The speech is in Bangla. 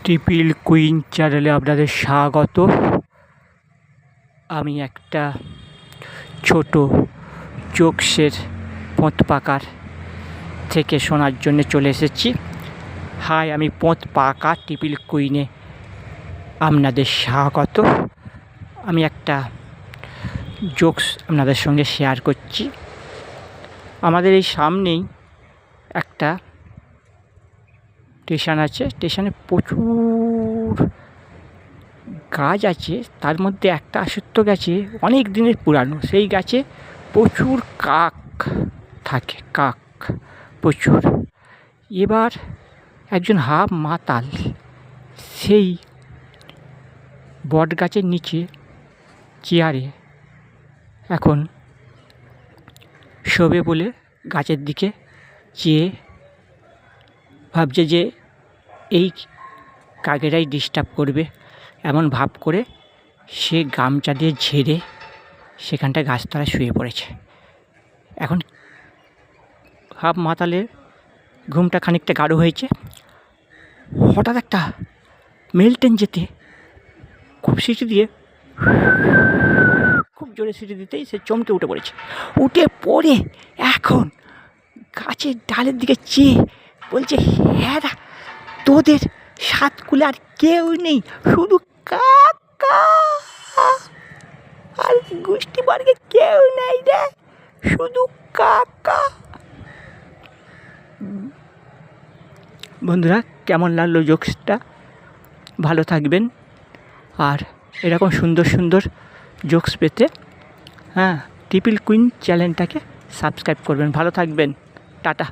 ট্রিপল কুইন চ্যানেলে আপনাদের স্বাগত। আমি একটা ছোট জোকসের পোঁত পাকার থেকে শোনার জন্য চলে এসেছি। হাই, আমি পোঁত পাকা ট্রিপল কুইনে আপনাদের স্বাগত। আমি একটা জোকস আপনাদের সঙ্গে শেয়ার করছি। আমাদের এই সামনেই একটা স্টেশন আছে। স্টেশনে প্রচুর গাছ আছে, তার মধ্যে একটা অশ্বত্থ গাছে অনেক দিনের পুরানো। সেই গাছে প্রচুর কাক থাকে, কাক প্রচুর। এবার একজন হাফ মাতাল সেই বট গাছের নিচে চেয়ারে এখন শোবে বলে গাছের দিকে চেয়ে ভাবছে যে এই কাকেরাই ডিস্টার্ব করবে, এমন ভাব করে সে গামছা দিয়ে ঝেড়ে সেখানটায় গাছতলায় শুয়ে পড়েছে। এখন হাফ মাতালের ঘুমটা খানিকটা গাঢ় হয়েছে। হঠাৎ একটা মেল ট্রেন যেতে খুব সিটি দিয়ে, খুব জোরে সিটি দিতেই সে চমকে উঠে পড়েছে। উঠে পড়ে এখন গাছের ডালের দিকে চেয়ে বলছে, হ্যাঁ রা, তোদের সাতকুলে আর কেউ নেই, শুধু কাকা আর গোষ্ঠী বর্গে কেউ নেই রে, শুধু কাকা। বন্ধুরা, কেমন লাগলো জোকসটা? ভালো থাকবেন, আর এরকম সুন্দর সুন্দর জোকস পেতে ট্রিপল কুইন চ্যানেলটাকে সাবস্ক্রাইব করবেন। ভালো থাকবেন, টাটা।